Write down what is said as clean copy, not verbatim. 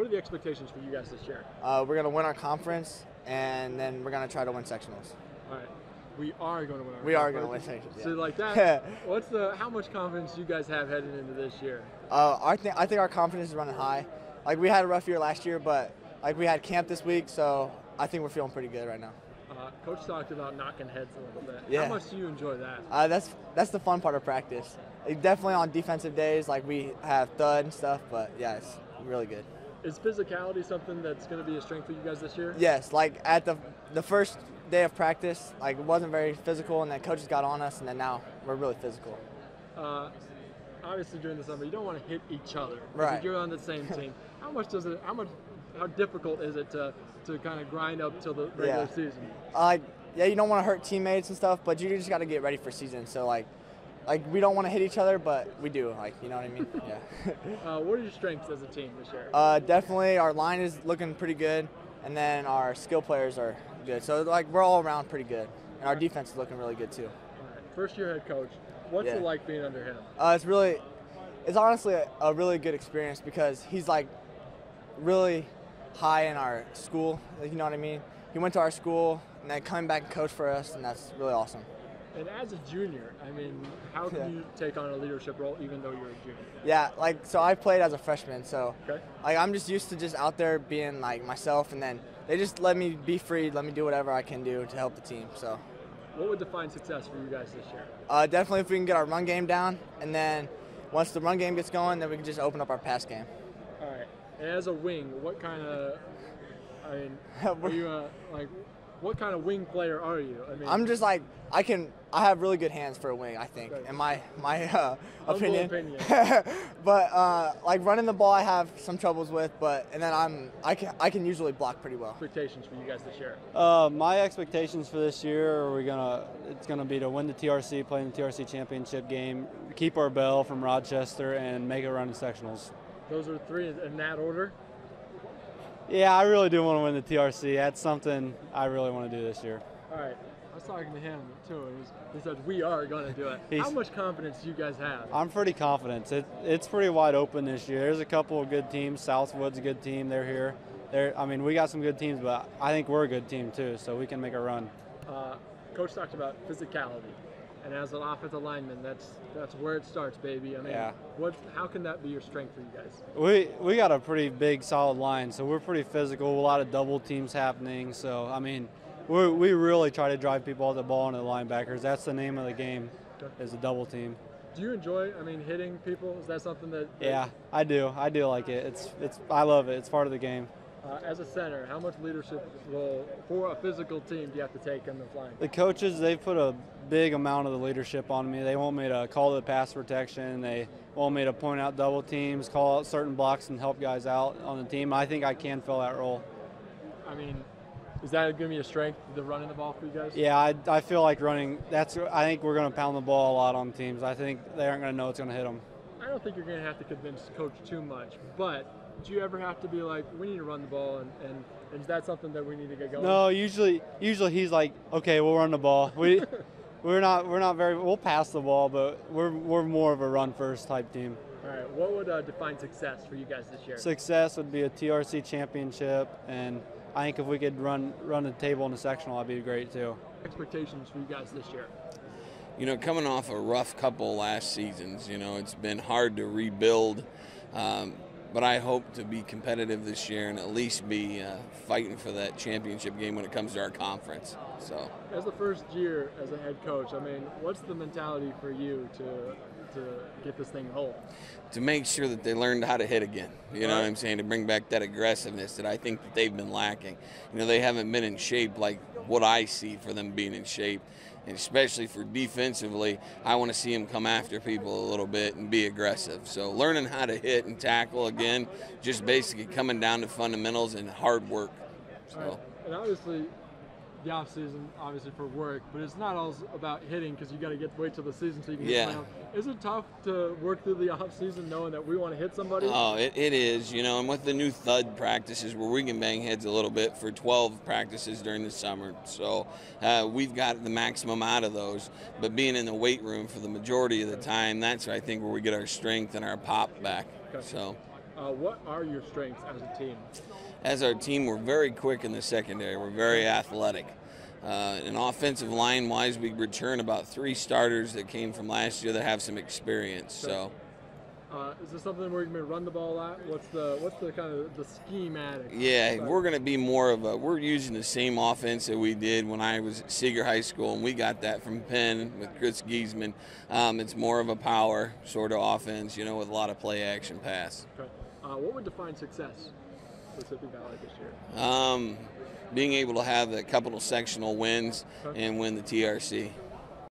What are the expectations for you guys this year? We're going to win our conference, and then we're going to try to win sectionals. All right. We are going to win our We are going conference. to win sectionals. So Yeah. like that, how much confidence do you guys have heading into this year? I think our confidence is running high. Like, we had a rough year last year, but like we had camp this week, so I think we're feeling pretty good right now. Coach talked about knocking heads a little bit. Yeah. How much do you enjoy that? That's the fun part of practice. Definitely on defensive days, like we have thud and stuff, but yeah, it's really good. Is physicality something that's going to be a strength for you guys this year? Yes, like at the first day of practice, like it wasn't very physical, and then coaches got on us, and then now we're really physical. Obviously, during the summer, you don't want to hit each other. Right. You're on the same team. How difficult is it to kind of grind up till the regular season? Yeah, you don't want to hurt teammates and stuff, but you just got to get ready for season. So like we don't want to hit each other, but we do. Like, you know what I mean? Yeah. What are your strengths as a team this year? Definitely, our line is looking pretty good, and then our skill players are good. So like we're all around pretty good, and our defense is looking really good too. All right. First year head coach. What's it like being under him? It's honestly a really good experience because he's like really high in our school. Like, you know what I mean? He went to our school and then coming back and coach for us, and that's really awesome. And as a junior, I mean, how can you take on a leadership role even though you're a junior? Yeah, like, so I played as a freshman, so okay. Like I'm just used to just out there being like myself, and then they just let me be free, let me do whatever I can do to help the team. So what would define success for you guys this year? Definitely if we can get our run game down, and then once the run game gets going, then we can just open up our pass game. All right. And as a wing, what kind of, are you what kind of wing player are you? I mean, I'm just like I have really good hands for a wing, I think, in my opinion. But like running the ball, I have some troubles with, and then I can usually block pretty well. Expectations for you guys this year? My expectations for this year it's gonna be to win the TRC, play in the TRC championship game, keep our bell from Rochester, and make a run in sectionals. Those are three in that order? Yeah, I really do want to win the TRC. That's something I really want to do this year. All right. I was talking to him, too. He said, we are going to do it. How much confidence do you guys have? I'm pretty confident. It's pretty wide open this year. There's a couple of good teams. Southwood's a good team. They're here. We got some good teams, but I think we're a good team, too, so we can make a run. Coach talked about physicality. And as an offensive lineman, that's where it starts, baby. I mean, yeah. How can that be your strength for you guys? We got a pretty big, solid line, so we're pretty physical. A lot of double teams happening. So I mean, we really try to drive people off the ball into the linebackers. That's the name of the game, is a double team. Do you enjoy? Hitting people? Is that something that? Yeah, I do. I do like it. I love it. It's part of the game. As a center, how much leadership role for a physical team do you have to take in the line? The coaches, they've put a big amount of the leadership on me. They want me to call the pass protection. They want me to point out double teams, call out certain blocks, and help guys out on the team. I think I can fill that role. I mean, is that going to be a strength, the running the ball for you guys? Yeah, I feel like running. I think we're going to pound the ball a lot on teams. I think they aren't going to know it's going to hit them. I don't think you're going to have to convince coach too much, but do you ever have to be like, we need to run the ball, and is that something that we need to get going? No, usually he's like, okay, we'll run the ball. We're not very. We'll pass the ball, but we're more of a run first type team. All right, what would define success for you guys this year? Success would be a TRC championship, and I think if we could run the table in the sectional, that'd be great too. Expectations for you guys this year? Coming off a rough couple last seasons, it's been hard to rebuild. But I hope to be competitive this year and at least be fighting for that championship game when it comes to our conference. So, as the first year as a head coach, what's the mentality for you to get this thing home? To make sure that they learned how to hit again. You know what I'm saying? To bring back that aggressiveness that I think that they've been lacking. They haven't been in shape like what I see for them being in shape. And especially for defensively, I want to see them come after people a little bit and be aggressive. So learning how to hit and tackle again, just basically coming down to fundamentals and hard work. So. Right. And obviously, the off season, obviously for work, but it's not all about hitting because you got to wait till the season so you can hit someone else. Is it tough to work through the off season knowing that we want to hit somebody? Oh, it is, and with the new thud practices where we can bang heads a little bit for 12 practices during the summer. So we've got the maximum out of those. But being in the weight room for the majority of the time, that's I think where we get our strength and our pop back. Okay. So. What are your strengths as a team? As our team, we're very quick in the secondary. We're very athletic. And offensive line-wise, we return about 3 starters that came from last year that have some experience. So, is this something where you're going to run the ball a lot? What's the kind of the schematic? yeah, we're going to be more of a. We're using the same offense that we did when I was at Seeger High School, and we got that from Penn with Chris Giesman. It's more of a power sort of offense, with a lot of play-action pass. Okay. What would define success for Mississippi Valley this year? Being able to have a couple of sectional wins and win the TRC.